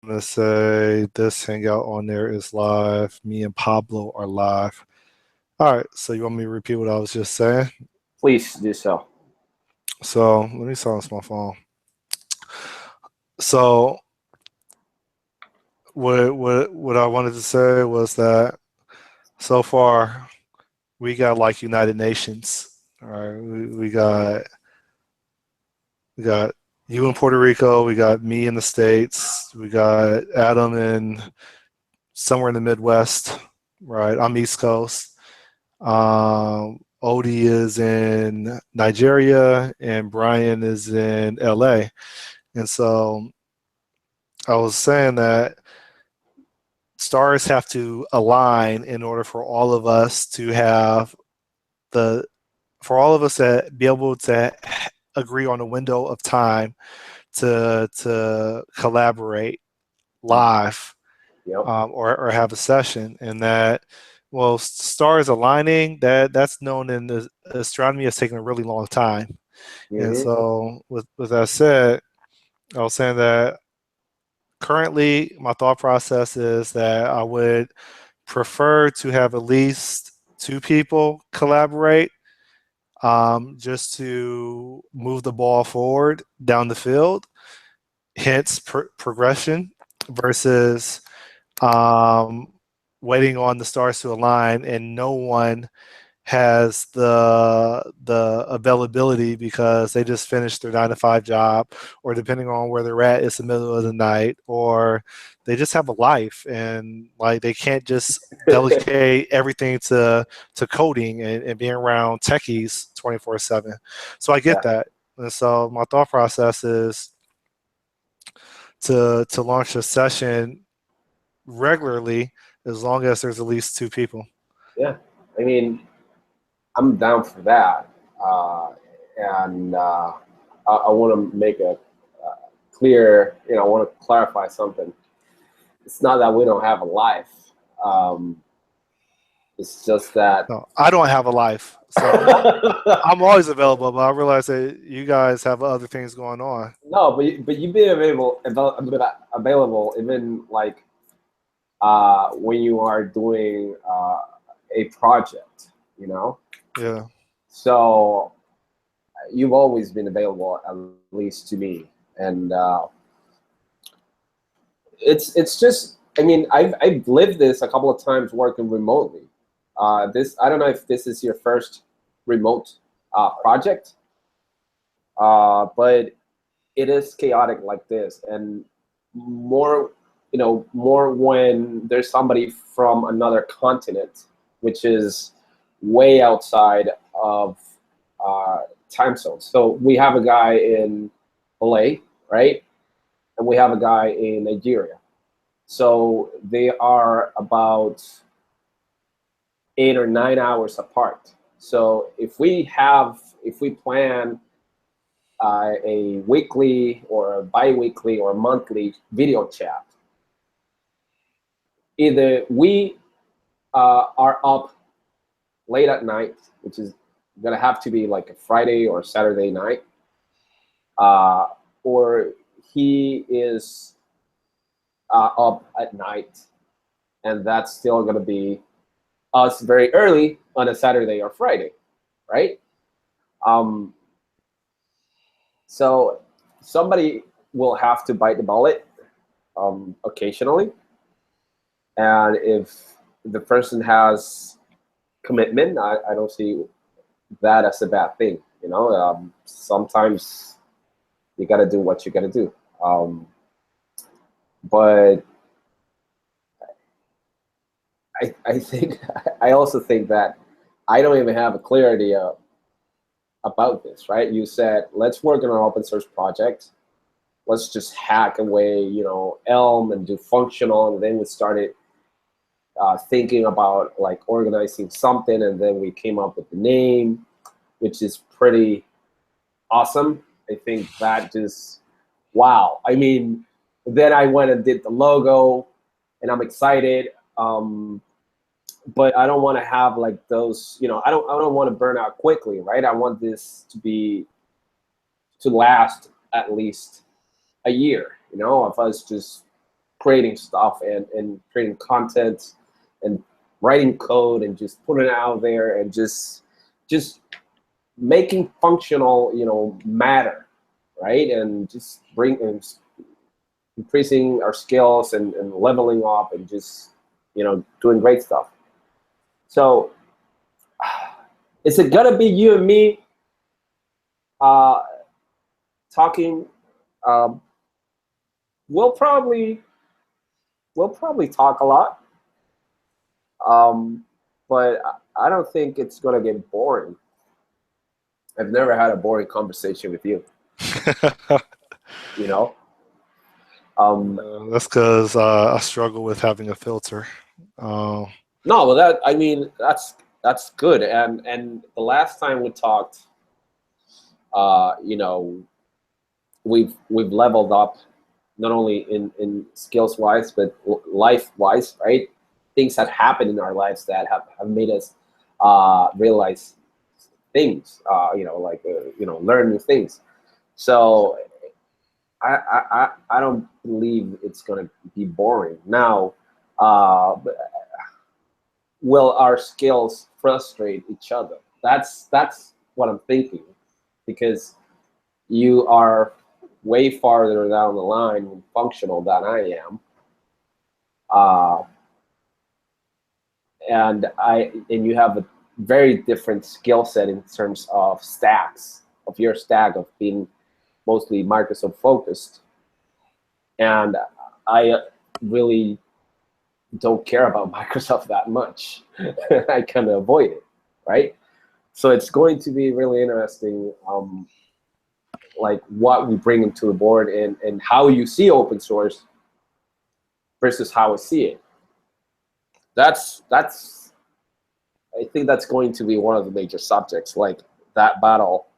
gonna say this hangout on there is live. Me and Pablo are live. All right, so you want me to repeat what I was just saying? Please do so. So let me silence my phone. So what I wanted to say was that so far we got like United Nations. All right, we got you in Puerto Rico. We got me in the States. We got Adam in somewhere in the Midwest. Right, I'm East Coast. Odie is in Nigeria and Brian is in LA. And so I was saying that stars have to align in order for all of us to have the for all of us to be able to agree on a window of time to collaborate live, Yep. or have a session, and that well, stars aligning, that's known in the astronomy as taking a really long time. And Hmm. so with that said, I was saying that currently my thought process is that I would prefer to have at least two people collaborate, just to move the ball forward down the field, hence progression versus um, waiting on the stars to align and no one has the availability because they just finished their 9 to 5 job, or depending on where they're at, it's the middle of the night, or they just have a life and like they can't just delegate everything to coding and being around techies 24/7. So I get Yeah. that. And so my thought process is to launch a session regularly as long as there's at least two people. Yeah. I mean, I'm down for that. And I want to make a clear, I want to clarify something. It's not that we don't have a life. Um, it's just that. No, I don't have a life, so I'm always available. But I realize that you guys have other things going on. No, but you've been available even like when you are doing a project, you know. Yeah. So you've always been available, at least to me, and it's just. I mean, I've lived this a couple of times working remotely. This I don't know if this is your first remote project, but it is chaotic like this, and more more when there's somebody from another continent, which is way outside of time zones. So we have a guy in LA, right, and we have a guy in Nigeria. So they are about 8 or 9 hours apart. So if we plan a weekly or a bi-weekly or monthly video chat, either we are up late at night, which is gonna have to be like a Friday or Saturday night, uh, or he is up at night, and that's still gonna be us very early on a Saturday or Friday, right? Um, so somebody will have to bite the bullet occasionally, and if the person has commitment, I don't see that as a bad thing. Sometimes you got to do what you got to do. But I think I also think that I don't even have a clear idea about this, right? You said let's work on an open source project. Let's just hack away, Elm and do functional, and then we started thinking about like organizing something, and then we came up with the name, which is pretty awesome. I think that just wow. I mean, then I went and did the logo, and I'm excited. But I don't want to have like those, I don't want to burn out quickly, right? I want this to last at least a year, of us just creating stuff and creating content and writing code and just putting it out there and just making functional, matter, right? And just increasing our skills and leveling up and just, doing great stuff. So is it gonna be you and me talking? We'll probably talk a lot, but I don't think it's gonna get boring. I've never had a boring conversation with you. That's because I struggle with having a filter. No, well, that's good. And the last time we talked, we've leveled up, not only in skills wise, but life wise, right? Things that happen in our lives that have made us realize things, learn new things. So I don't believe it's gonna be boring. Now, will our skills frustrate each other? That's what I'm thinking, because you are way farther down the line and functional than I am, and you have a very different skill set in terms of stacks, of your stack of being mostly Microsoft focused, and I really don't care about Microsoft that much. I kind of avoid it, right? So it's going to be really interesting, like what we bring into the board and how you see open source versus how I see it. That's I think that's going to be one of the major subjects, like that battle.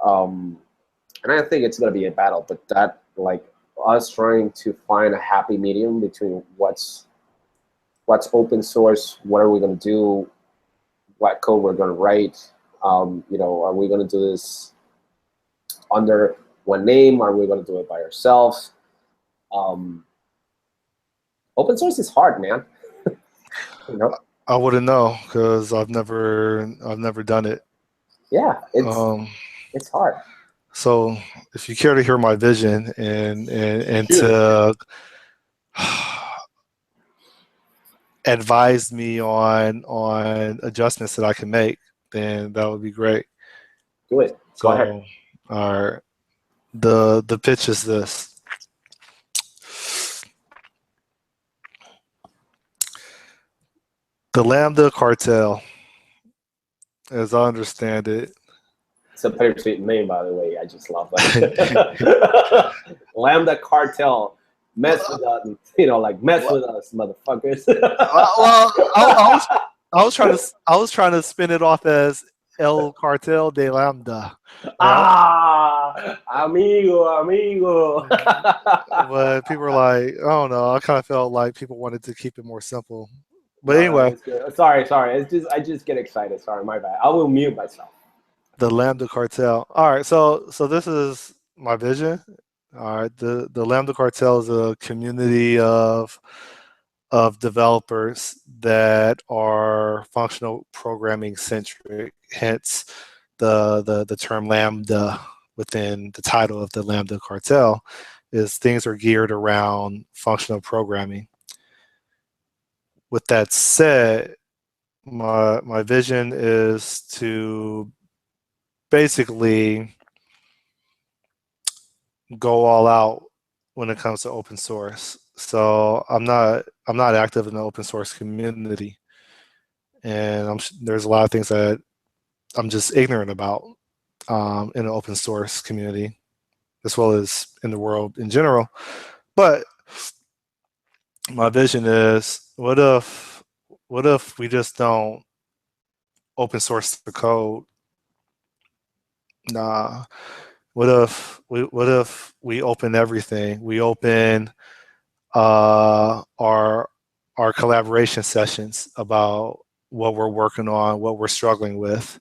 And I think it's going to be a battle, but that, like, us trying to find a happy medium between what's open source, what are we going to do, what code we're going to write. Are we going to do this under one name? Are we going to do it by ourselves? Open source is hard, man. I wouldn't know because I've never done it. Yeah, it's hard. So if you care to hear my vision and Sure. to advise me on adjustments that I can make, then that would be great. Do it. Go ahead. All right. The pitch is this. The Lambda Cartel, as I understand it. It's a pretty sweet name, by the way. I just love that. Lambda Cartel. Mess with us, mess with us, motherfuckers. I was trying to spin it off as El Cartel de Lambda. Right? Amigo. But people were like, I don't know. I kind of felt like people wanted to keep it more simple. But anyway, sorry. I just get excited. Sorry, my bad. I will mute myself. The Lambda Cartel. All right, so this is my vision. All right, the Lambda Cartel is a community of developers that are functional programming centric. Hence, the term Lambda within the title of the Lambda Cartel is things are geared around functional programming. With that said, my vision is to basically go all out when it comes to open source. So I'm not active in the open source community, and there's a lot of things that I'm just ignorant about in the open source community, as well as in the world in general. But my vision is, what if we just don't open source the code? Nah. What if we open everything? We open our collaboration sessions about what we're working on, what we're struggling with.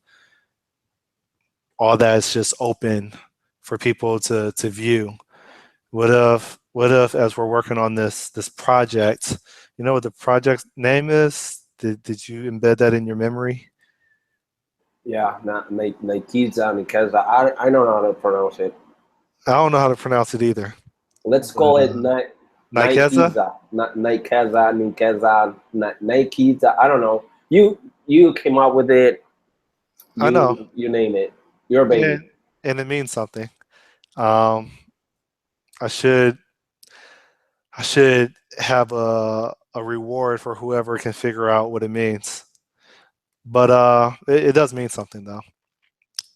All that is just open for people to view. What if what if, as we're working on this project, you know what the project name is? Did you embed that in your memory? Yeah, Naikiza, Nikeza. I don't know how to pronounce it. I don't know how to pronounce it either, Let's but call it Nikeza? Naikiza, not Naikeza, Nikeza, Naikiza. I don't know. You came up with it. I know. You name it. Your Yeah, baby. and it means something. Um, I should I should have a reward for whoever can figure out what it means. But it does mean something though,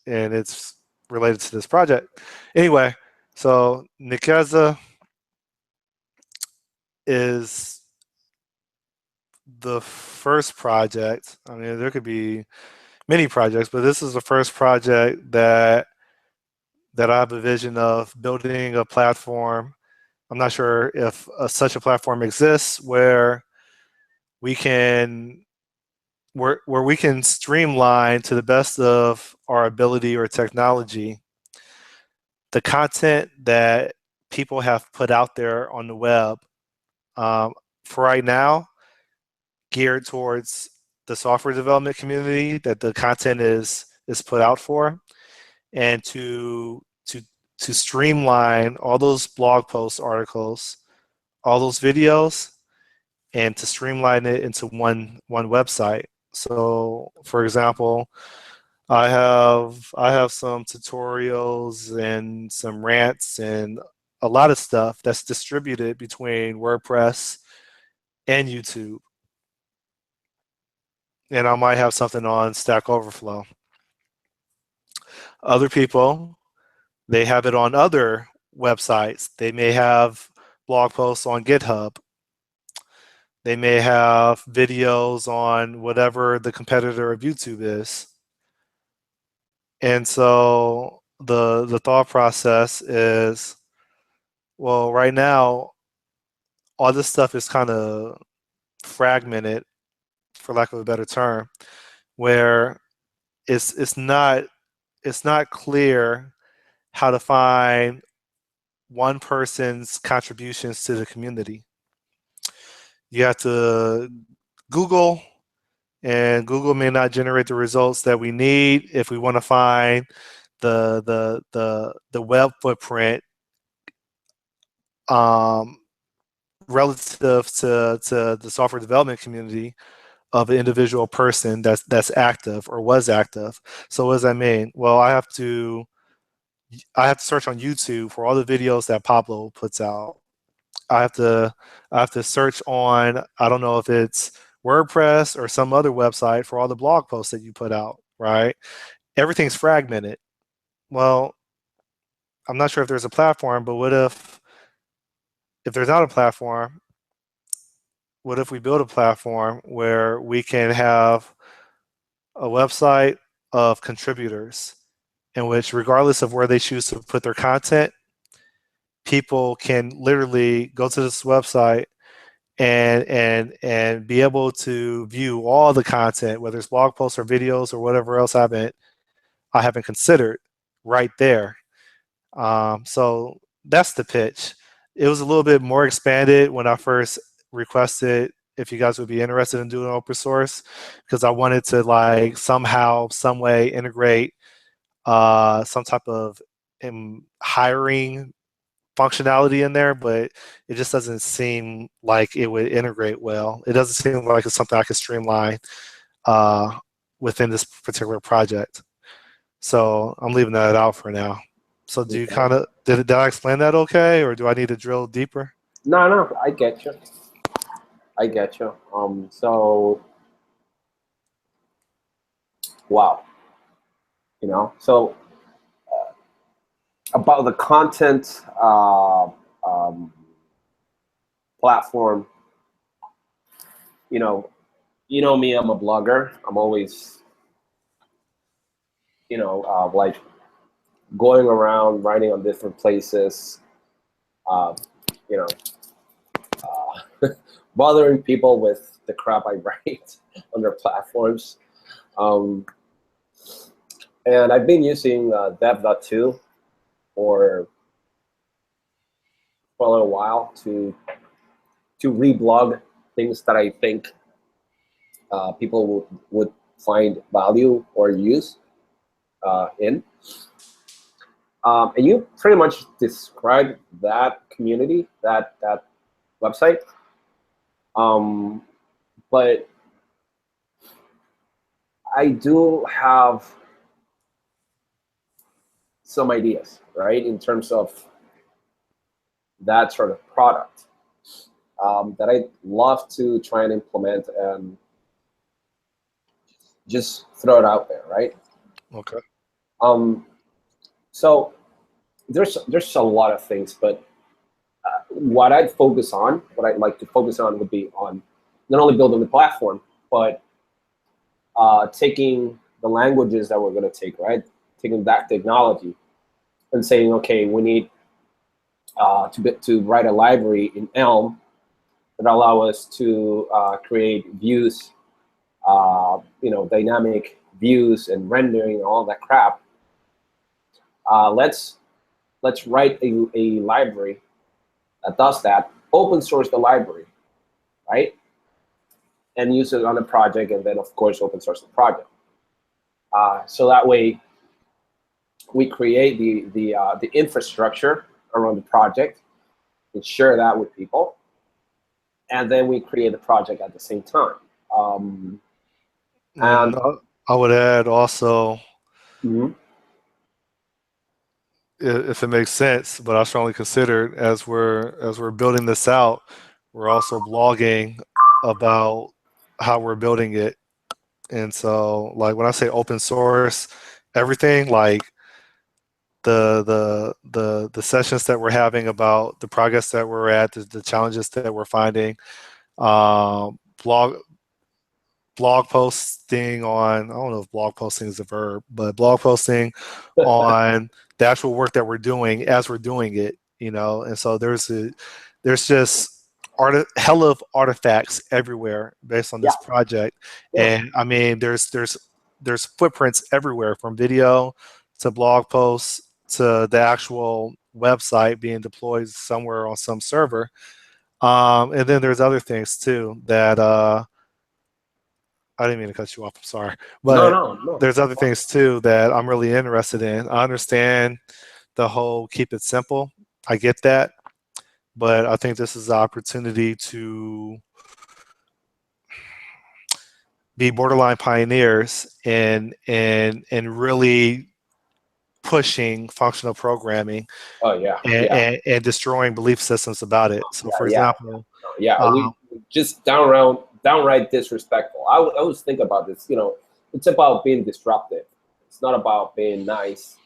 and it's related to this project. Anyway, so Nikeza is the first project. I mean, there could be many projects, but this is the first project that I have a vision of building a platform. I'm not sure if such a platform exists we can where we can streamline to the best of our ability or technology the content that people have put out there on the web. Um, for right now, geared towards the software development community that the content is put out for, and to streamline all those blog posts, articles, all those videos, and to streamline it into one website. So, for example, I have some tutorials and some rants and a lot of stuff that's distributed between WordPress and YouTube. And I might have something on Stack Overflow. Other people, they have it on other websites. They may have blog posts on GitHub. They may have videos on whatever the competitor of YouTube is. And so the thought process is, well, right now all this stuff is kind of fragmented, for lack of a better term, where it's not clear how to find one person's contributions to the community. You have to Google, and Google may not generate the results that we need if we want to find the web footprint um, relative to the software development community of an individual person that's active or was active. So what does that mean? Well, I have to search on YouTube for all the videos that Pablo puts out. I have to I have to search on, I don't know if it's WordPress or some other website for all the blog posts that you put out, right? Everything's fragmented. Well, I'm not sure if there's a platform, but what if there's not a platform, what if we build a platform where we can have a website of contributors in which, regardless of where they choose to put their content, people can literally go to this website and be able to view all the content, whether it's blog posts or videos or whatever else I haven't considered right there. So that's the pitch. It was a little bit more expanded when I first requested if you guys would be interested in doing open source, because I wanted to like somehow, some way integrate some type of hiring functionality in there, but it just doesn't seem like it would integrate well. It doesn't seem like it's something I could streamline uh, within this particular project. So I'm leaving that out for now. So do you Okay. kind of did I explain that okay, or do I need to drill deeper? No, I get you. I get you. So wow, So about the content um, platform, you know, me. I'm a blogger. I'm always, like going around writing on different places. Uh, you know, bothering people with the crap I write on their platforms. Um, and I've been using dev.to for for a little while to reblog things that I think people would find value or use in. And you pretty much described that community, that website. But I do have some ideas, right, in terms of that sort of product that I'd love to try and implement and just throw it out there, right? Okay. Um, so there's a lot of things, but what I'd like to focus on would be on not only building the platform, but taking the languages that we're going to take, right? Taking that technology and saying, okay, we need to write a library in Elm that allow us to create views, dynamic views and rendering and all that crap. Let's write a library that does that. Open source the library, right? And use it on a project, and then of course open source the project. So that way, we create the infrastructure around the project, and share that with people, and then we create the project at the same time. And And I would add also, mhm. if it makes sense, but I strongly consider as we're building this out, we're also blogging about how we're building it. And so, like when I say open source, everything like the sessions that we're having about the progress that we're at, the challenges that we're finding, um, blog blog posting on, I don't know if blog posting is a verb, but blog posting on the actual work that we're doing as we're doing it, and so there's just hell of artifacts everywhere based on Yeah, this project. yeah, And I mean there's footprints everywhere, from video to blog posts to the actual website being deployed somewhere on some server. And then there's other things too that I didn't mean to cut you off. I'm sorry, no, but no, no, there's that's other fine. things too that I'm really interested in. I understand the whole keep it simple. I get that, but I think this is the opportunity to be borderline pioneers and really pushing functional programming Oh yeah, and, yeah, and destroying belief systems about it. So, yeah, for yeah, example, yeah. We um, just downright disrespectful. I always think about this. It's about being disruptive. It's not about being nice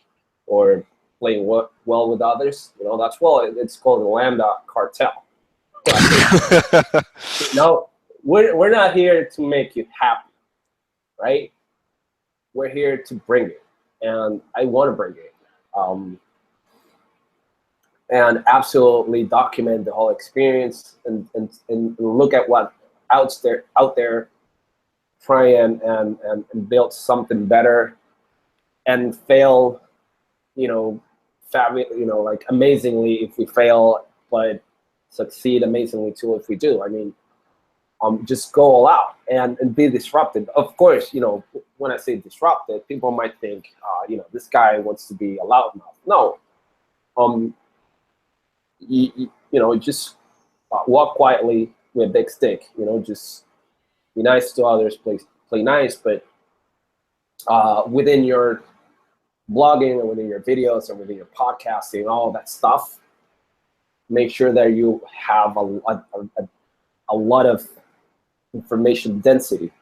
or playing well with others. It's called the Lambda Cartel. No, we're not here to make you happy, right? We're here to bring it, and I want to bring it, and absolutely document the whole experience, and look at what out there, try and build something better, and fail, like amazingly if we fail, but succeed amazingly too if we do. I mean, just go all out and be disruptive. Of course, when I say disruptive, people might think, this guy wants to be a loudmouth. No, just walk quietly with a big stick. Just be nice to others, play nice, but within your blogging and within your videos and within your podcasting, all that stuff, make sure that you have a lot of information density,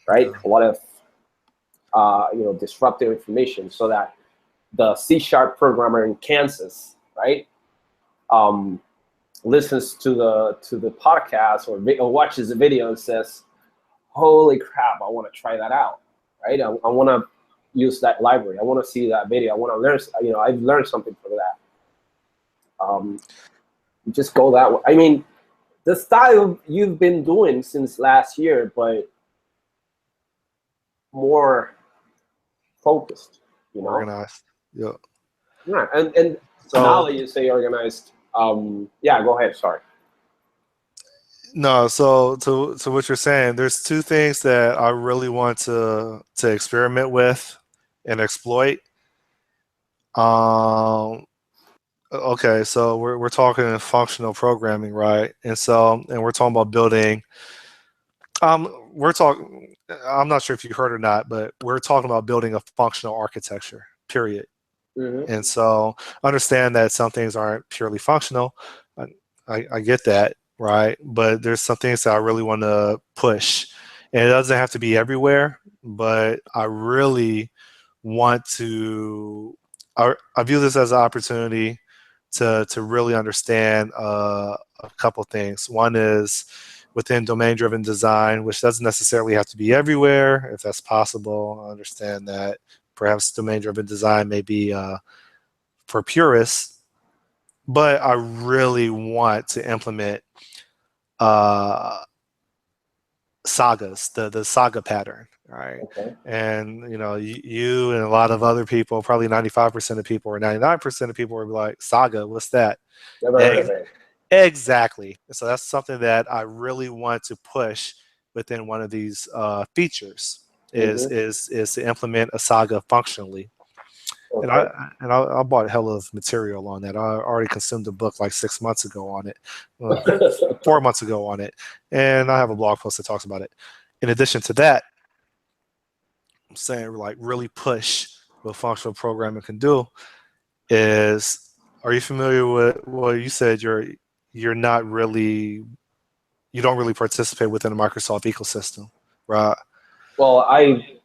right? A lot of disruptive information, so that the C# programmer in Kansas, right, listens to the podcast or watches the video and says, "Holy crap! I want to try that out." Right? I want to use that library. I want to see that video. I want to learn. I've learned something from that. Just go that way. I mean, the style you've been doing since last year, but more focused. organized. Yeah. Yeah, and now So that you say organized, Yeah, go ahead. Sorry. No, so to what you're saying, there's two things that I really want to experiment with and exploit. Um, okay, so we're talking functional programming, right? And we're talking about building. We're talking. I'm not sure if you heard or not, but we're talking about building a functional architecture. Period. Hmm. And so understand that some things aren't purely functional. I, I get that, right? But there's some things that I really want to push. And it doesn't have to be everywhere, but I really want to, I view this as an opportunity to really understand a couple things. One is within domain driven design, which doesn't necessarily have to be everywhere, if that's possible. I understand that perhaps domain driven design may be for purists, but I really want to implement uh, sagas, the saga pattern, right? Okay. And you and a lot of other people, probably 95% of people or 99% of people, will be like, "Saga, what's that?" Never heard of Ex- it. exactly. So that's something that I really want to push within one of these features. Is Hmm. is is to implement a saga functionally. And Okay. I bought a hell of material on that. I already consumed a book like 6 months ago on it, uh, 4 months ago on it, and I have a blog post that talks about it. In addition to that, I'm saying like really push what functional programming can do is. Are you familiar with? Well, you said you're not really you don't really participate within the Microsoft ecosystem, right? Well, I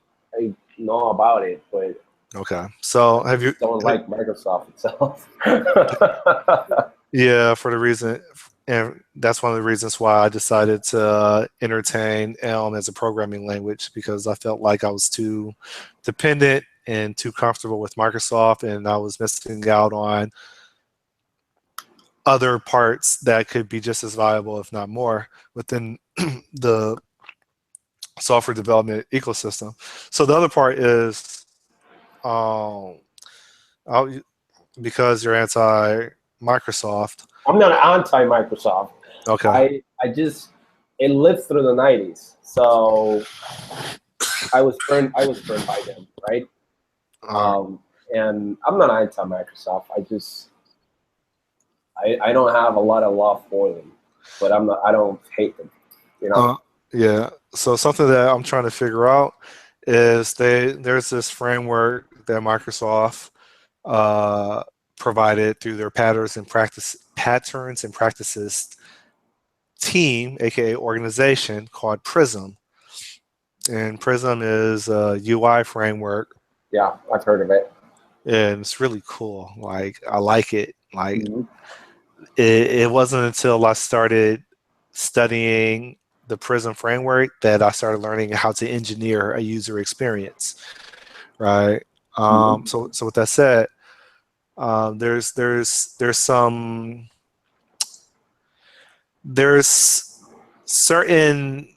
know about it, but Okay, I so have you? just don't like Microsoft itself. Yeah, for the reason, and that's one of the reasons why I decided to entertain Elm as a programming language because I felt like I was too dependent and too comfortable with Microsoft, and I was missing out on other parts that could be just as valuable, if not more, within the software development ecosystem. So the other part is, um, I'll, because you're anti Microsoft. I'm not anti-Microsoft. Okay. I just it lived through the '90s, so I was burned by them, right? Uh, Um, and I'm not anti-Microsoft. I don't have a lot of love for them, but I don't hate them, you know. Uh, yeah. So something that I'm trying to figure out is there's this framework that Microsoft uh, provided through their patterns and practices team, aka organization, called Prism. And Prism is a UI framework, Yeah, I've heard of it. and it's really cool. Like I like it. Like Hmm. it wasn't until I started studying the Prism framework that I started learning how to engineer a user experience, right? Hmm. So with that said, there's some there's certain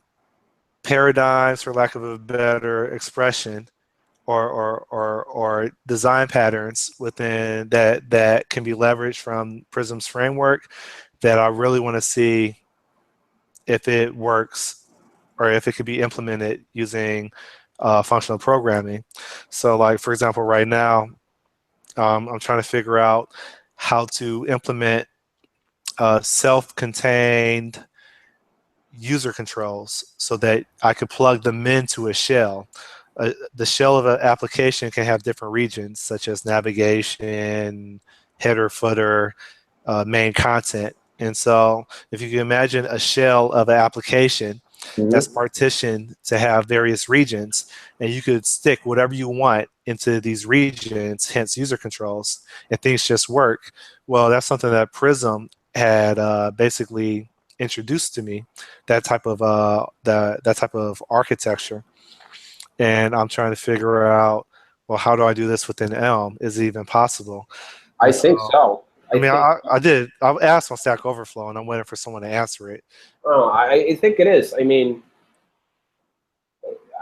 paradigms, for lack of a better expression, or design patterns within that can be leveraged from Prism's framework that I really want to see if it works or if it could be implemented using functional programming. So, like for example, right now, I'm trying to figure out how to implement self-contained user controls so that I could plug them into a shell. The shell of an application can have different regions, such as navigation, header, footer, main content. And so, if you can imagine a shell of an application that's Hmm. partitioned to have various regions, and you could stick whatever you want into these regions, hence user controls, and things just work. Well, that's something that Prism had basically introduced to me, that type of architecture, and I'm trying to figure out, well, how do I do this within Elm? Is it even possible? I And think so, so. I I mean, think I asked on Stack Overflow, and I'm waiting for someone to answer it. oh, I think it is. I mean,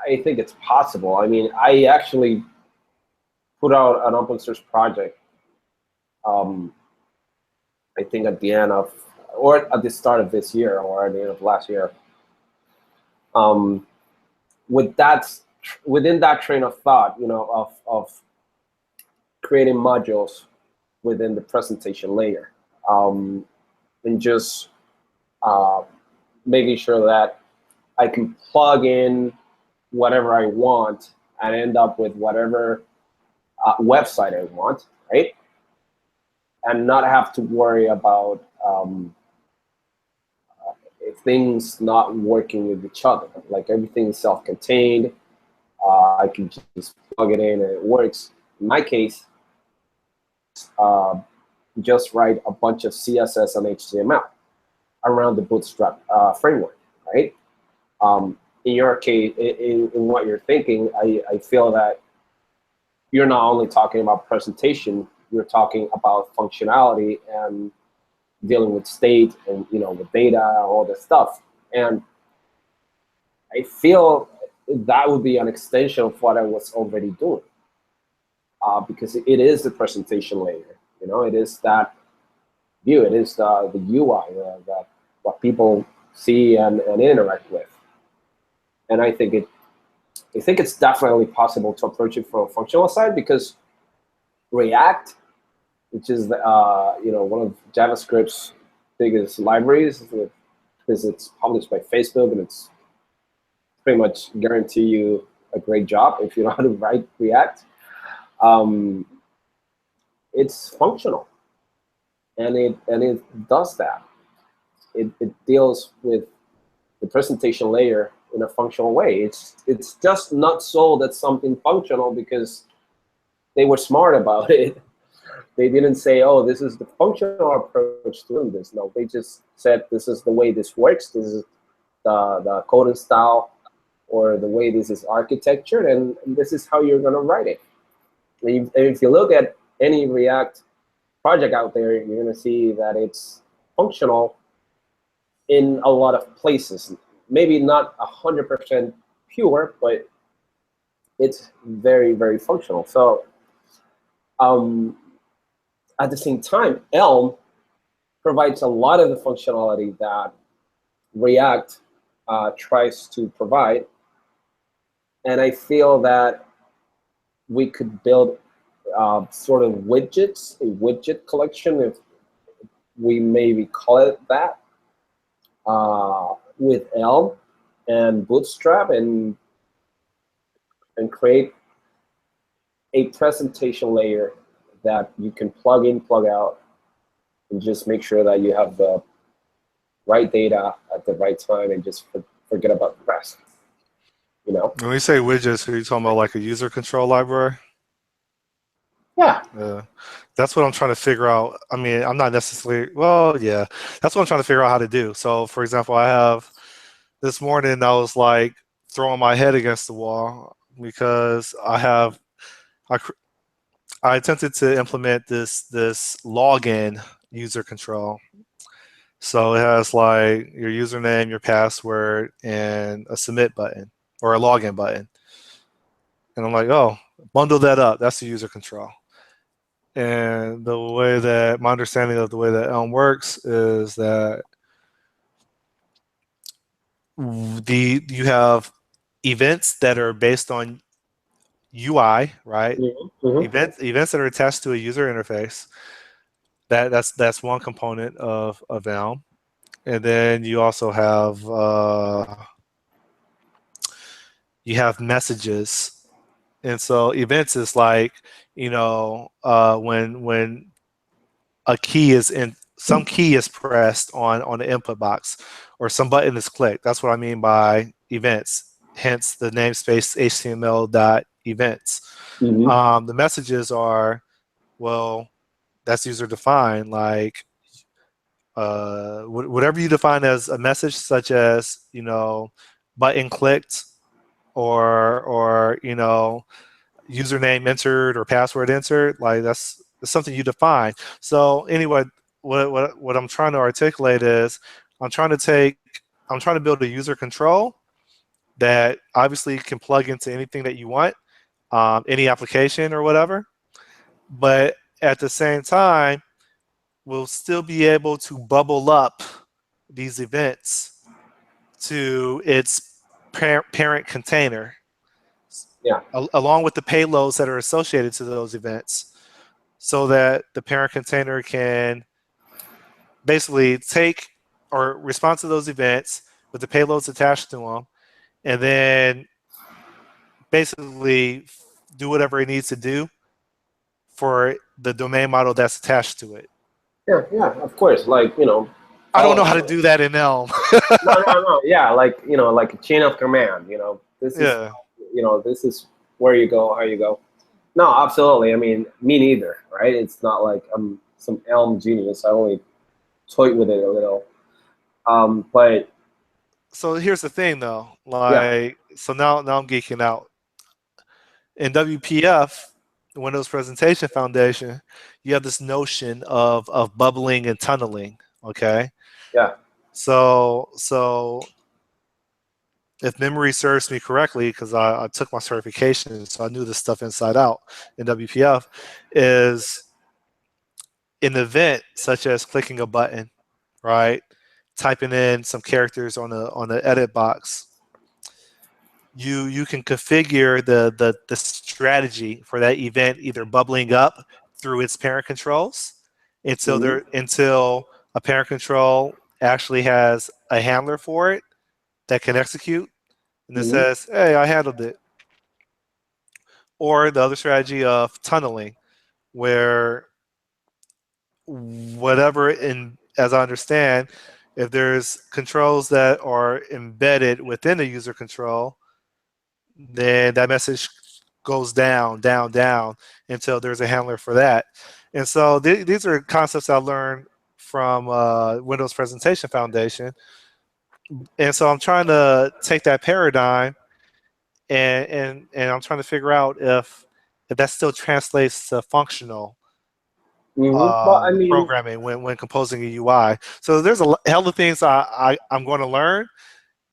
I think it's possible. I mean, I actually put out an open source project um, I think at the end of, or at the start of this year, or at the end of last year. Um, with that, within that train of thought, of creating modules within the presentation layer, and just uh, making sure that I can plug in whatever I want and end up with whatever website I want, right? And not have to worry about things not working with each other. Like everything is self-contained. I can just plug it in and it works. In my case, uh, just write a bunch of CSS and HTML around the Bootstrap framework, right? In your case, in what you're thinking, I feel that you're not only talking about presentation, you're talking about functionality and dealing with state and with data and all this stuff. And I feel that would be an extension of what I was already doing, because it is the presentation layer. It is that view. It is the UI, that what people see and interact with. And I think it's definitely possible to approach it from a functional side, because React, which is one of JavaScript's biggest libraries, because it's published by Facebook, and it's pretty much guarantee you a great job if you know how to write React. It's functional, and it does that. It deals with the presentation layer in a functional way. It's just not sold as something functional because they were smart about it. They didn't say, oh, this is the functional approach to doing this. No, they just said, this is the way this works. This is the coding style, or the way this is architectured, and this is how you're going to write it. And if you look at any React project out there, you're going to see that it's functional in a lot of places. Maybe not 100% pure, but it's very, very functional. So at the same time, Elm provides a lot of the functionality that React tries to provide. And I feel that we could build sort of widgets, a widget collection, if we maybe call it that, with Elm and Bootstrap, and create a presentation layer that you can plug in, plug out, and just make sure that you have the right data at the right time, and just forget about the rest. When you say widgets, are you talking about like a user control library? Yeah. That's what I'm trying to figure out. I mean, I'm not necessarily, well, yeah, that's what I'm trying to figure out how to do. So, for example, this morning I was like throwing my head against the wall because I attempted to implement this login user control. So it has like your username, your password, and a submit button or a login button. And I'm like, oh, bundle that up. That's the user control. And the way that my understanding of the way that Elm works is that you have events that are based on UI, right? Mm-hmm. Events that are attached to a user interface. That's one component of Elm. And then you also have messages. And so events is like, when a key is in, some key is pressed on the input box, or some button is clicked. That's what I mean by events. Hence the namespace HTML.events. Mm-hmm. The messages are, well, that's user defined. Like whatever you define as a message, such as button clicked, or username entered or password entered, like that's something you define. So anyway, what I'm trying to articulate is I'm trying to build a user control that obviously can plug into anything that you want, any application or whatever. But at the same time, will still be able to bubble up these events to its parent container, Yeah. along with the payloads that are associated to those events, so that the parent container can basically take or respond to those events with the payloads attached to them, and then basically do whatever it needs to do for the domain model that's attached to it. Yeah, yeah, of course. Like, I don't know how to all do that in Elm. no, no, no. Yeah, like, like a chain of command, This is, Yeah. this is where you go, how you go. No, absolutely. I mean, me neither, right? It's not like I'm some Elm genius. I only toyed with it a little. But So here's the thing, though. yeah, Like, so now I'm geeking out. In WPF, Windows Presentation Foundation, you have this notion of bubbling and tunneling. Okay. yeah. So if memory serves me correctly, because I took my certification, so I knew this stuff inside out in WPF, is an event such as clicking a button, right? Typing in some characters on the edit box. You can configure the strategy for that event either bubbling up through its parent controls Hmm. until a parent control actually has a handler for it that can execute and it Hmm. says, "Hey, I handled it." Or the other strategy of tunneling, where whatever in as I understand, if there's controls that are embedded within the user control, then that message goes down, down, down until there's a handler for that. And so these are concepts I learned from Windows Presentation Foundation. And so I'm trying to take that paradigm and I'm trying to figure out if that still translates to functional Well, I mean, programming when composing a UI. So there's a hell of things I'm going to learn,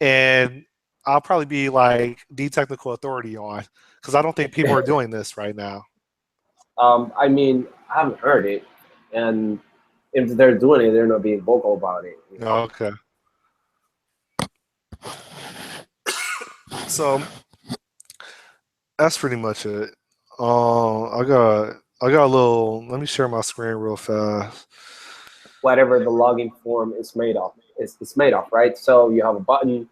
and I'll probably be like the technical authority on because I don't think people are doing this right now. I haven't heard it, and if they're doing it, they're not being vocal about it. Okay, so that's pretty much it. I got a little. Let me share my screen real fast. Whatever the login form is made of, is made of, right? So you have a button.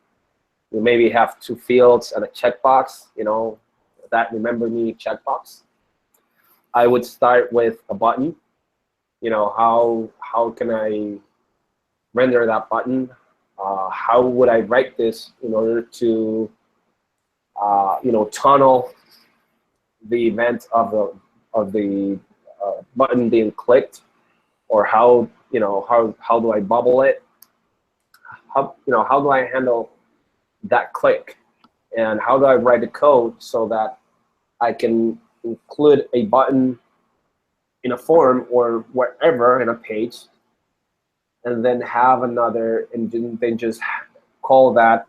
You maybe have two fields and a checkbox. That remember me checkbox. I would start with a button. How can I render that button? How would I write this in order to tunnel the event of the button being clicked, or how do I bubble it? How do I handle that click, and how do I write the code so that I can include a button in a form or wherever in a page, and then have another, and then just call that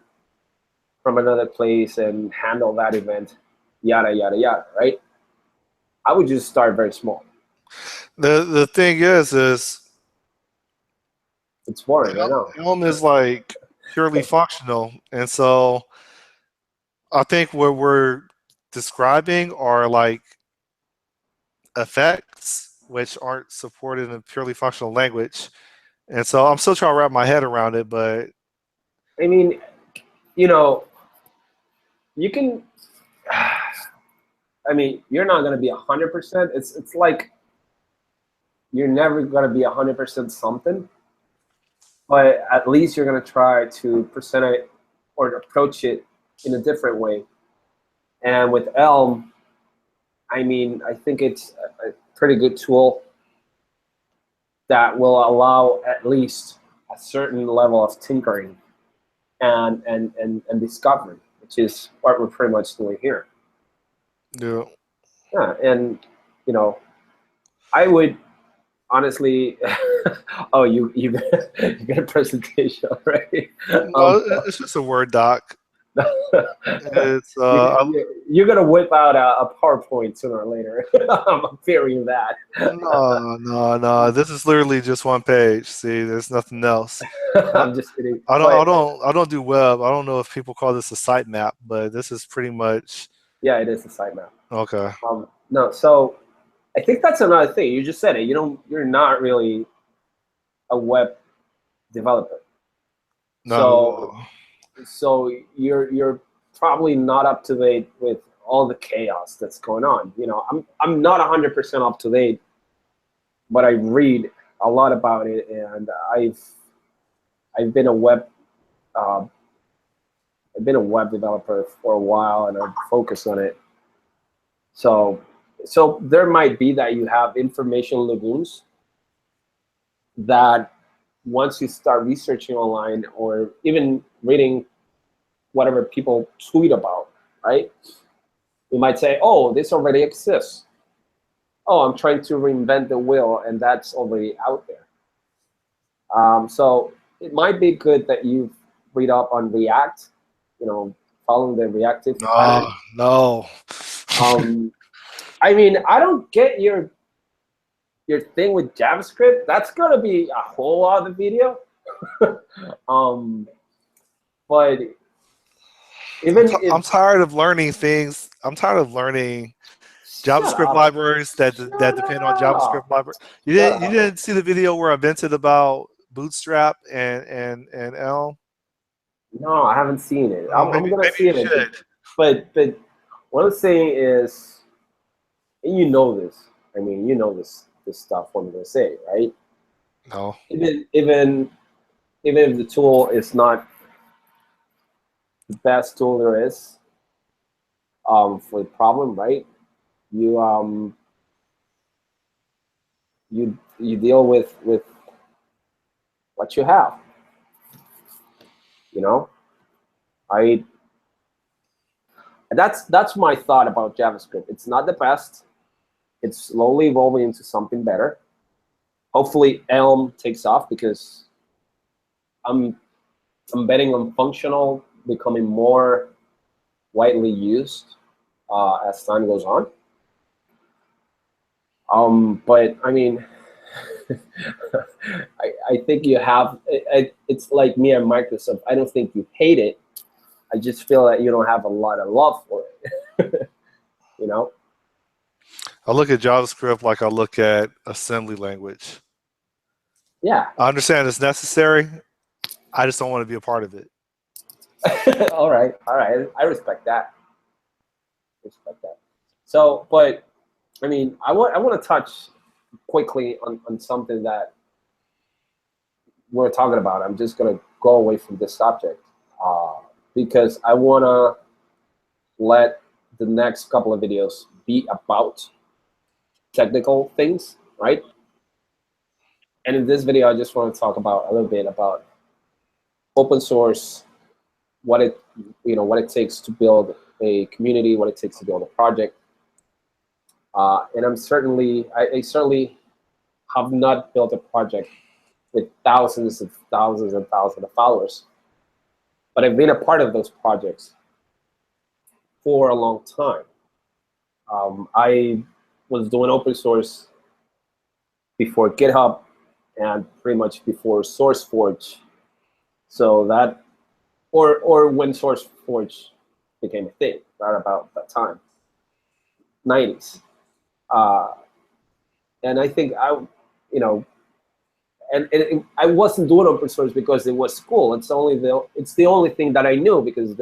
from another place and handle that event, yada yada yada, right? I would just start very small. The thing is It's boring, I know. Helm is like purely functional, and so I think what we're describing are like effects which aren't supported in a purely functional language. And so I'm still trying to wrap my head around it, but I mean, you know, you can. I mean, you're not gonna be 100%. It's like you're never gonna be 100% something, but at least you're gonna try to present it or approach it in a different way. And with Elm, I mean, I think it's a pretty good tool that will allow at least a certain level of tinkering and discovery, which is what we're pretty much doing here. yeah. Yeah, and you know, I would honestly. Oh, you got a presentation already. No, it's just a Word doc. It's You're gonna whip out a PowerPoint sooner or later. I'm fearing that. no. This is literally just one page. See, there's nothing else. I'm just kidding. But I don't do web. I don't know if people call this a sitemap, but this is pretty much yeah, it is a sitemap. okay. No, so I think that's another thing. You just said it. You're not really a web developer. No. So you're probably not up to date with all the chaos that's going on. I'm not 100% up to date, but I read a lot about it, and I've been a web uh, I've been a web developer for a while, and I've focused on it. So there might be that you have information lagoons that once you start researching online or even reading whatever people tweet about, right? You might say, oh, this already exists. Oh, I'm trying to reinvent the wheel, and that's already out there. So it might be good that you read up on React, following the reactive pattern. No. I mean, I don't get your thing with JavaScript. That's gonna be a whole other video. But even I'm tired of learning things. I'm tired of learning JavaScript libraries that depend on JavaScript library. You didn't see the video where I vented about Bootstrap and Elm? No, I haven't seen it. Oh, I'm gonna maybe see you it. should. But what I'm saying is, and you know this. I mean, you know this stuff when they say it, right? No. Even if the tool is not the best tool there is for the problem, right? You you deal with what you have. I that's my thought about JavaScript. It's not the best. It's slowly evolving into something better. Hopefully Elm takes off, because I'm betting on functional becoming more widely used as time goes on. But I mean, I think you have. It's like me and Microsoft. I don't think you hate it. I just feel that you don't have a lot of love for it. I look at JavaScript like I look at assembly language. Yeah. I understand it's necessary. I just don't want to be a part of it. All right. I respect that. So, but I mean, I want to touch quickly on something that we're talking about. I'm just gonna go away from this subject because I want to let the next couple of videos be about technical things, right? And in this video, I just want to talk about a little bit about open source, what it takes to build a community, what it takes to build a project. And I certainly have not built a project with thousands and thousands and thousands of followers, but I've been a part of those projects for a long time. I was doing open source before GitHub and pretty much before SourceForge. So that, or when SourceForge became a thing, right about that time, 90s. And I think I wasn't doing open source because it was cool. It's the only thing that I knew, because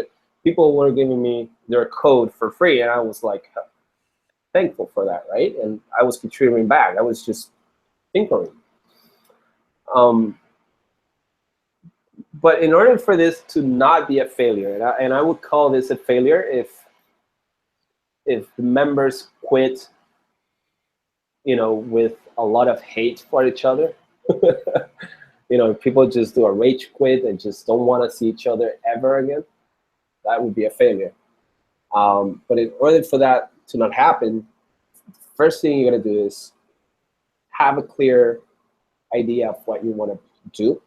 people were giving me their code for free, and I was like thankful for that, right? And I was contributing back. I was just tinkering. But in order for this to not be a failure, and I would call this a failure if the members quit, with a lot of hate for each other. People just do a rage quit and just don't want to see each other ever again. That would be a failure. But in order for that to not happen, first thing you got to do is have a clear idea of what you want to do,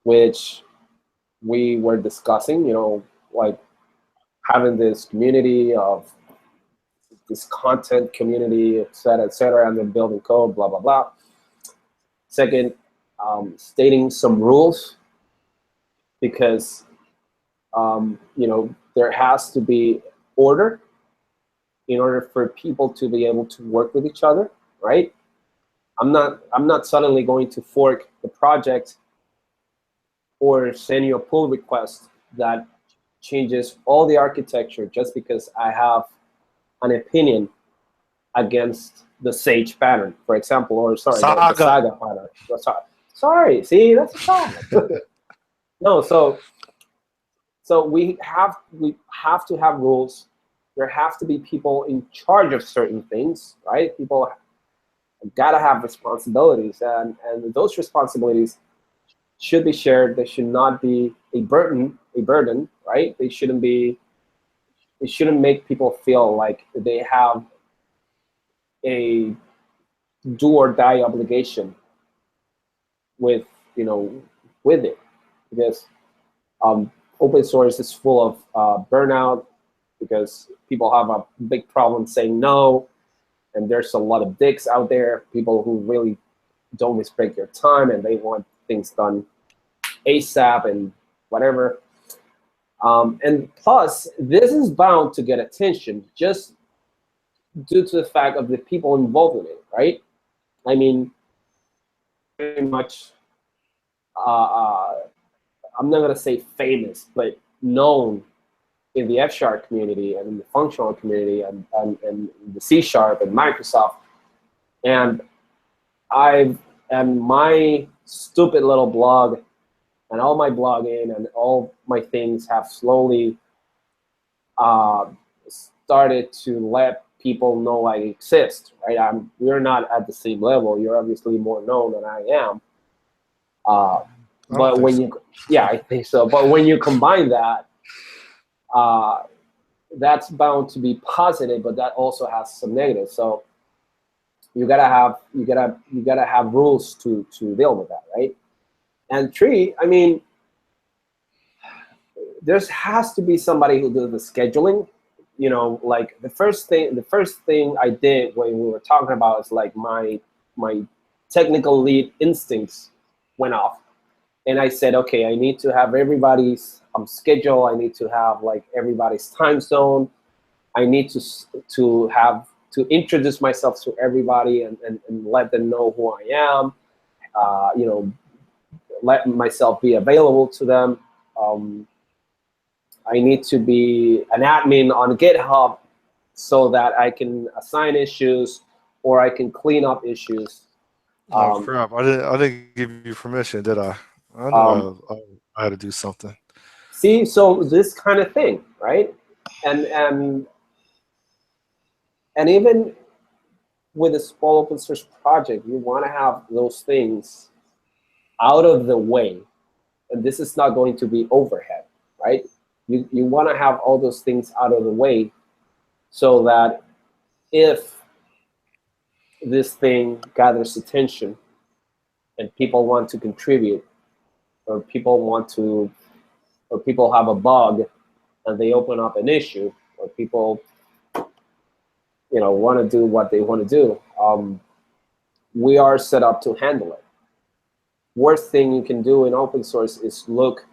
which we were discussing, like having this community of this content community, et cetera, and then building code, blah, blah, blah. Second, stating some rules, because there has to be order in order for people to be able to work with each other, right? I'm not suddenly going to fork the project or send you a pull request that changes all the architecture just because I have an opinion against the Sage pattern, for example, or sorry, the Saga. Saga pattern. Sorry, see, that's a Saga. No, so we have to have rules. There have to be people in charge of certain things, right? People gotta have responsibilities, and those responsibilities should be shared. They should not be a burden, right? They shouldn't make people feel like they have a do or die obligation with with it, because open source is full of burnout, because people have a big problem saying no, and there's a lot of dicks out there, people who really don't respect your time and they want things done ASAP and whatever. And plus, this is bound to get attention just due to the fact of the people involved in it, right? I mean, very much, I'm not going to say famous, but known in the F# community and in the functional community and the C# and Microsoft. And my stupid little blog and all my blogging and all my things have slowly started to let people know I exist, right? We're not at the same level. You're obviously more known than I am. But when you, yeah, I think so. But when you combine that, that's bound to be positive, but that also has some negatives. So you gotta have rules to deal with that, right? And three, I mean, there has to be somebody who does the scheduling. Like the first thing I did when we were talking about is like my technical lead instincts went off, and I said, okay, I need to have everybody's schedule. I need to have like everybody's time zone. I need to introduce myself to everybody and let them know who I am. Let myself be available to them. I need to be an admin on GitHub so that I can assign issues or I can clean up issues. Oh crap! I didn't give you permission, did I? I know I had to do something. See, so this kind of thing, right? And even with a small open source project, you want to have those things out of the way, and this is not going to be overhead, right? You want to have all those things out of the way so that if this thing gathers attention and people want to contribute, or people have a bug and they open up an issue, or people want to do what they want to do, we are set up to handle it. Worst thing you can do in open source is look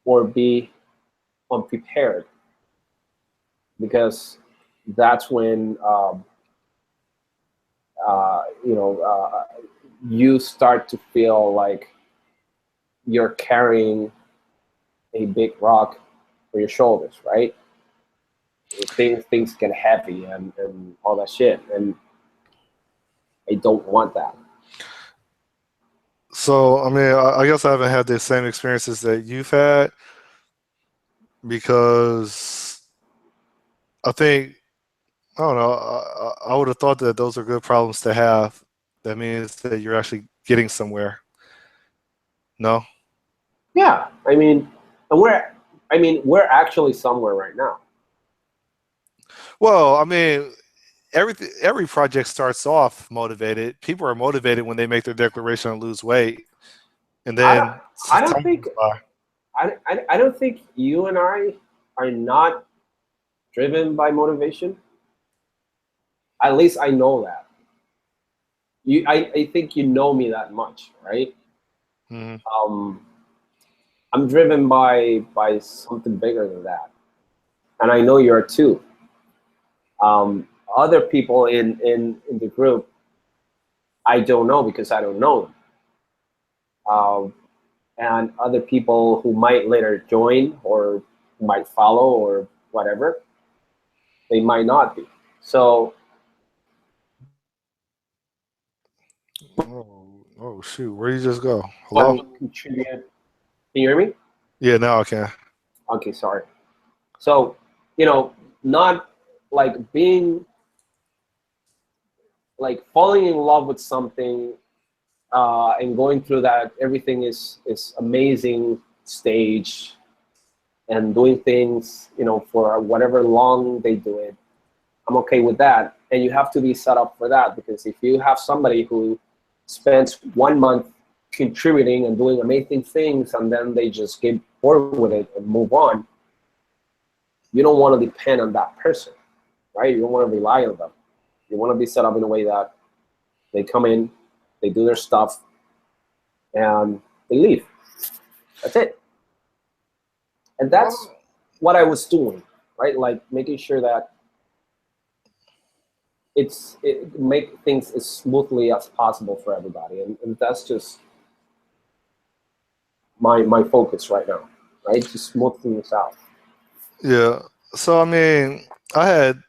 or be unprepared, because that's when you start to feel like you're carrying a big rock for your shoulders, right? Things get heavy and all that shit, and I don't want that. So, I mean, I guess I haven't had the same experiences that you've had, because I think, I don't know, I would have thought that those are good problems to have. That means that you're actually getting somewhere. No? Yeah, I mean, we're actually somewhere right now. Well, I mean, every project starts off motivated. People are motivated when they make their declaration and lose weight, and I don't, then I don't time think goes by. I don't think you and I. are not driven by motivation, at least I know that. I think you know me that much, right? Mhm. I'm driven by something bigger than that, and I know you are too. Other people in the group, I don't know because I don't know them. And other people who might later join or who might follow or whatever, they might not be. So Oh shoot, where did you just go? Hello? one contribute. Can you hear me? Yeah, now I can. Okay, sorry. So, you know, not like being like falling in love with something and going through that everything is amazing stage and doing things, you know, for whatever long they do it. I'm okay with that. And you have to be set up for that, because if you have somebody who spends 1 month contributing and doing amazing things and then they just get bored with it and move on, you don't want to depend on that person, right? You don't want to rely on them. You want to be set up in a way that they come in, they do their stuff, and they leave. That's it. And that's what I was doing, right? Like making sure that it make things as smoothly as possible for everybody, and that's just my focus right now, right? To smooth things out. Yeah. So I mean, I had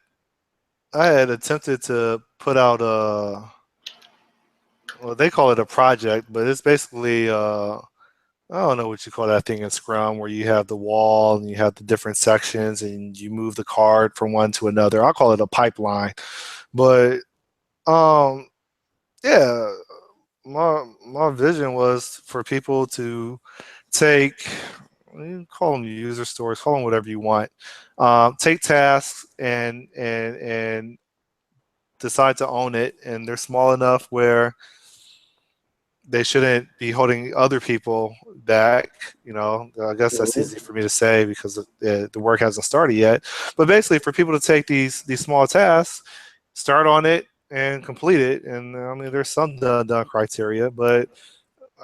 I had attempted to put out a, well, they call it a project, but it's basically I don't know what you call that thing in Scrum, where you have the wall and you have the different sections and you move the card from one to another. I call it a pipeline. But um yeah, my vision was for people to take, you call them user stories, call them whatever you want. Take tasks and decide to own it, and they're small enough where they shouldn't be holding other people back. You know, I guess that's easy for me to say because the work hasn't started yet. But basically, for people to take these small tasks, start on it and complete it. And I mean, there's some done criteria, but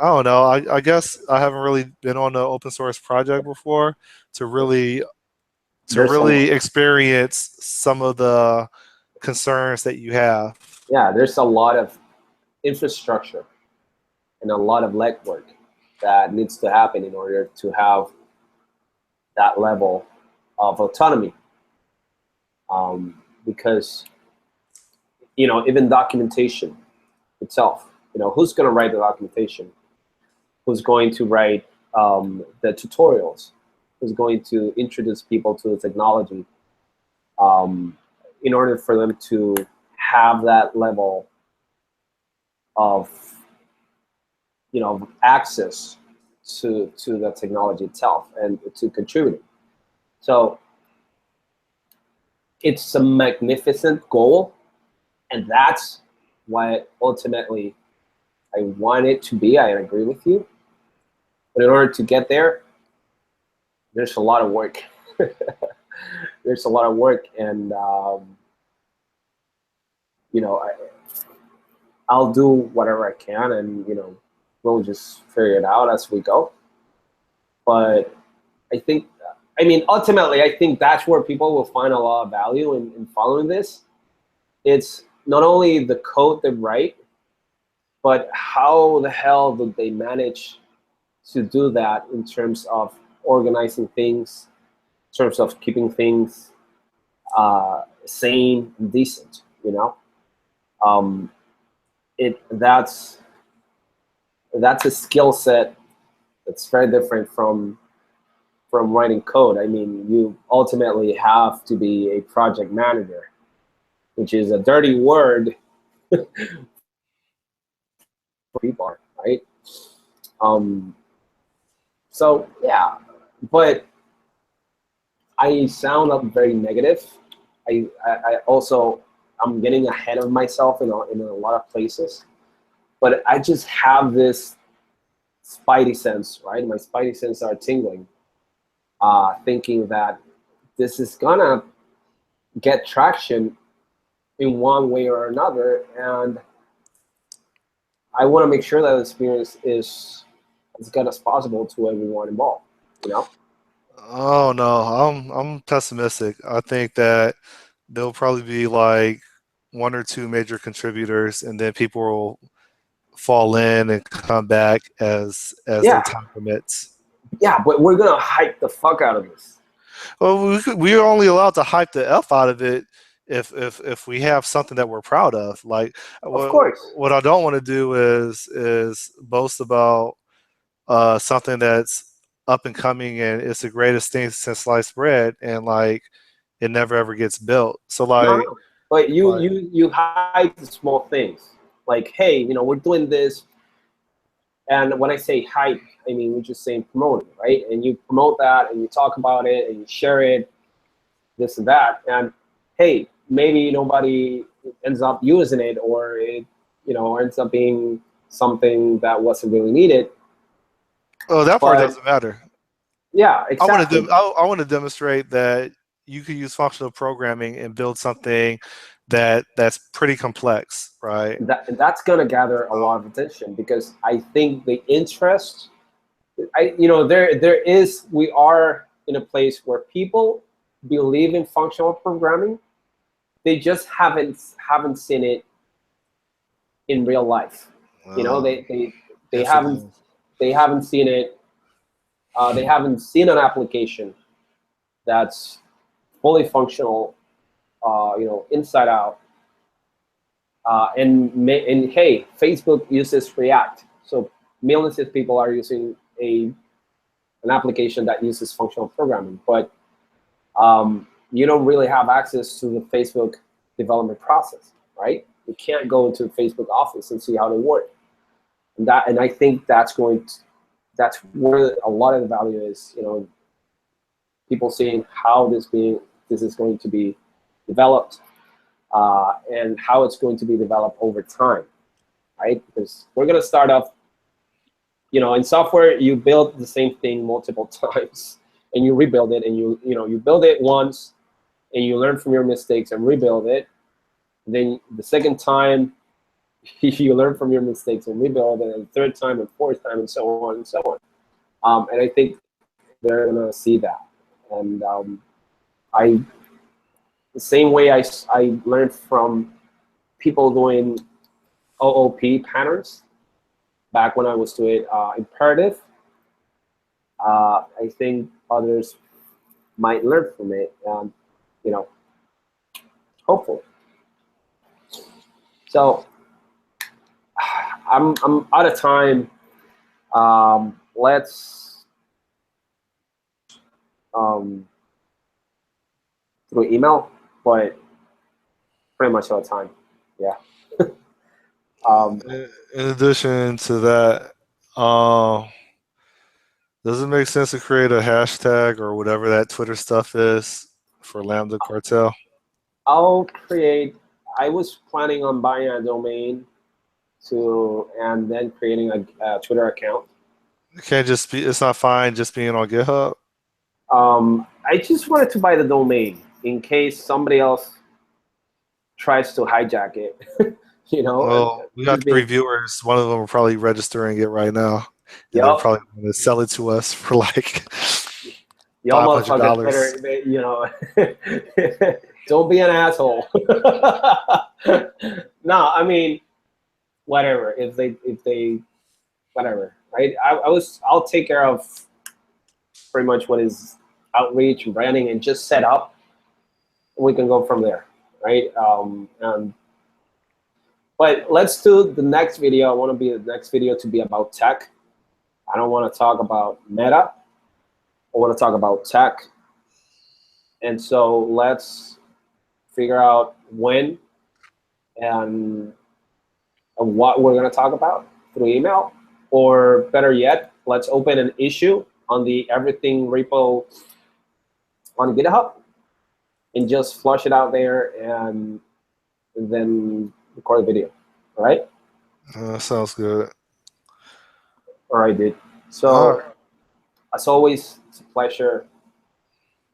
I don't know. I guess I haven't really been on an open source project before to really There's a experience some of the concerns that you have. Yeah, there's a lot of infrastructure and a lot of legwork that needs to happen in order to have that level of autonomy. Because even documentation itself, who's going to write the documentation? Who's going to write the tutorials? Who's going to introduce people to the technology in order for them to have that level of access to the technology itself and to contributing. So it's a magnificent goal, and that's what ultimately I want it to be. I agree with you, but in order to get there, there's a lot of work. There's a lot of work, and I'll do whatever I can, and we'll just figure it out as we go. But ultimately, I think that's where people will find a lot of value in following this. It's not only the code they write, but how the hell did they manage to do that in terms of organizing things, in terms of keeping things sane and decent, Um, that's a skill set that's very different from writing code. I mean, you ultimately have to be a project manager, which is a dirty word for people, right? Um, so yeah, but I sound up very negative. I also, I'm getting ahead of myself in a lot of places, but I just have this spidey sense, right? My spidey sense are tingling, thinking that this is gonna get traction in one way or another, and I want to make sure that the experience is as good as possible to everyone involved. You know? Oh no, I'm pessimistic. I think that there'll probably be like one or two major contributors, and then people will fall in and come back as their Yeah, time permits. yeah, but we're gonna hype the fuck out of this. Well, we're only allowed to hype the f out of it if we have something that we're proud of. Like Of course. what I don't want to do is boast about something that's up and coming and it's the greatest thing since sliced bread, and like it never ever gets built. So No, no. But you like you hide the small things. Like, hey, we're doing this, and when I say hype, I mean we're just saying promote it, right? And you promote that, and you talk about it, and you share it, this and that, and hey, maybe nobody ends up using it, or it ends up being something that wasn't really needed. oh, that part But doesn't matter. yeah, exactly. I want to demonstrate that you could use functional programming and build something that's pretty complex, right? That's gonna gather a lot of attention, because I think the interest, we are in a place where people believe in functional programming. They just haven't seen it in real life. You know, Uh, they yes, it haven't is. they haven't seen it. They haven't seen an application that's fully functional, inside out. And hey, Facebook uses React, so millions of people are using an application that uses functional programming, but you don't really have access to the Facebook development process, right? You can't go into the Facebook office and see how they work. And I think that's where a lot of the value is. People seeing how this is going to be developed, and how it's going to be developed over time, right? Because we're going to start off, in software, you build the same thing multiple times, and you rebuild it, and you build it once, and you learn from your mistakes and rebuild it. Then the second time, you learn from your mistakes and rebuild it, and the third time and fourth time, and so on and so on. And I think they're going to see that. And I the same way I learned from people doing OOP patterns back when I was doing imperative. I think others might learn from it, hopefully. So I'm out of time. Let's through email, but pretty much all the time. Yeah. In addition to that, um, does it make sense to create a hashtag or whatever that Twitter stuff is for Lambda Cartel? I'll create. I was planning on buying a domain and then creating a Twitter account. It can't just be. It's not fine just being on GitHub. I just wanted to buy the domain in case somebody else tries to hijack it. And Well, we got just three being, viewers. One of them are probably registering it right now, and they're yup, probably going to sell it to us for like y'all motherfuckers $500. better, don't be an asshole. No, I mean, whatever. If they, whatever, right? I'll take care of pretty much what is outreach and branding, and just set up. We can go from there, right? But let's do the next video. I want the next video to be about tech. I don't want to talk about meta. I want to talk about tech. And so let's figure out when and what we're going to talk about through email. Or better yet, let's open an issue on the everything repo on GitHub and just flush it out there, and then record a video. All right? Sounds good. All right, dude. All So right. as always, it's a pleasure.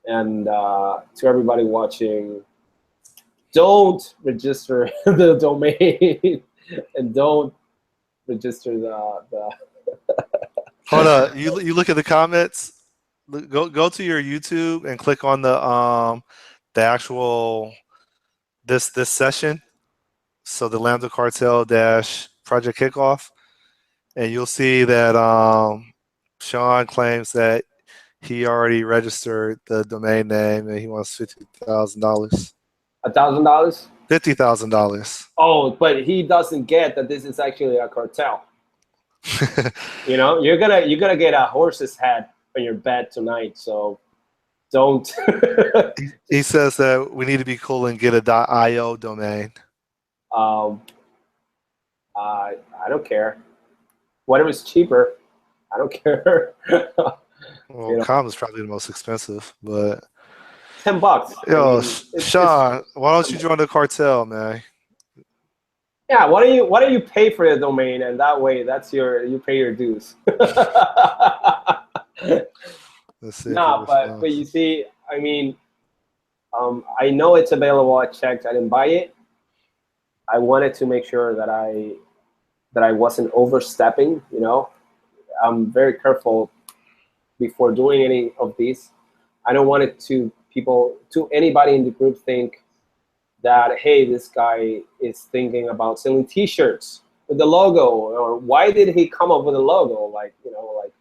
And to everybody watching, don't register the domain and don't register the Hold up. You look at the comments. Go to your YouTube and click on the actual this session. So the Lambda Cartel dash Project Kickoff, and you'll see that Sean claims that he already registered the domain name and he wants $50,000. $1,000. $50,000. Oh, but he doesn't get that this is actually a cartel. You know, you're gonna get a horse's head on your bed tonight. So don't. He says that we need to be cool and get a .io domain. um, I don't care. Whatever's cheaper, I don't care. Well, You know, com is probably the most expensive, but $10. yo, I mean, Sean, why don't you join the cartel, man? yeah. Why don't you pay for the domain, and that way you pay your dues. Let's see if he Nah, but you responds. see, I mean, I know it's available. I checked. I didn't buy it. I wanted to make sure that I wasn't overstepping. You know, I'm very careful before doing any of these. I don't want it to anybody in the group think that, hey, this guy is thinking about selling T-shirts with the logo, or why did he come up with a logo? Like, you know, like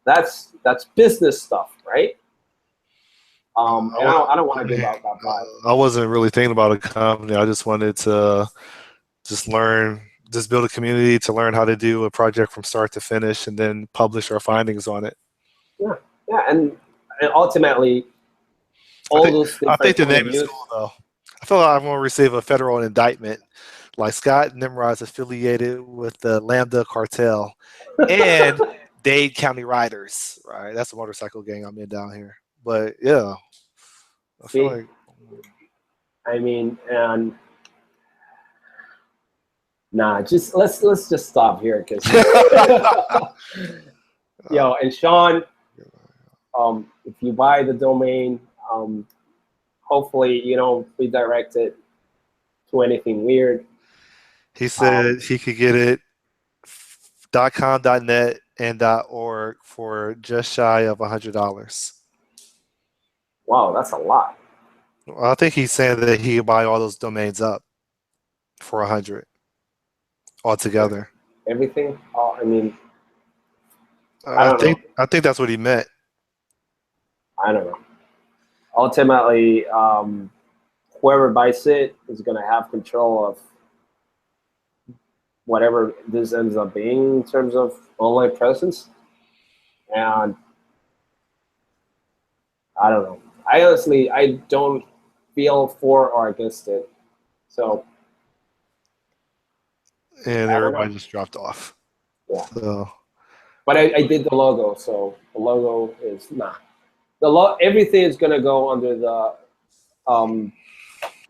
that's business stuff, right? And I don't want to give out that vibe. I wasn't really thinking about a company. I just wanted to just learn, just build a community to learn how to do a project from start to finish and then publish our findings on it. Yeah, yeah, and ultimately, I all think those I different think the point of name is views. cool though. I feel like I'm going to receive a federal indictment, like Scott Nimrod's affiliated with the Lambda Cartel and Dade County Riders. Right, that's a motorcycle gang I'm in down here. But yeah, I feel See, like I mean, and nah, just let's just stop here because yo, and Sean, if you buy the domain, hopefully you don't redirect it to anything weird. he Um, said he could get it .com, .net, and .org for just shy of $100. wow, that's a lot. Well, I think he's saying that he could buy all those domains up for 100 altogether. Everything. I mean, I don't know. I think that's what he meant. I don't know. Ultimately, whoever buys it is going to have control of whatever this ends up being in terms of online presence. And I don't know. I don't feel for or against it. So And I don't know. everybody just dropped off. Yeah. So But I did the logo, so the logo is nah. Everything is gonna go under the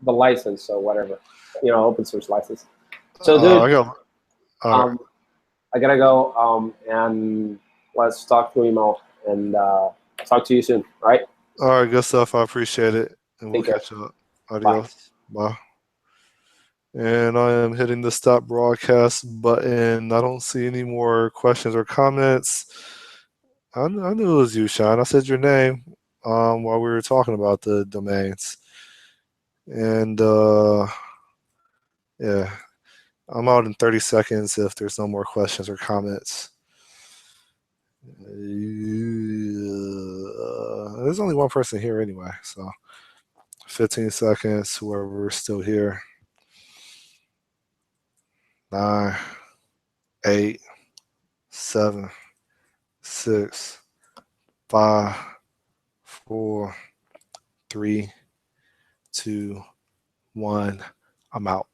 license or whatever, you know, open source license. So, dude, I got all right. um, I gotta go, and let's talk through email and talk to you soon. All right, All right, good stuff. I appreciate it. And we'll take care. catch up. Bye. Adios. Bye. And I am hitting the stop broadcast button. I don't see any more questions or comments. I knew it was you, Sean. I said your name while we were talking about the domains. And yeah, I'm out in 30 seconds if there's no more questions or comments. There's only one person here anyway, so 15 seconds, whoever's still here. 9, 8, 7, 6, 5, 4, 3, 2, 1. I'm out.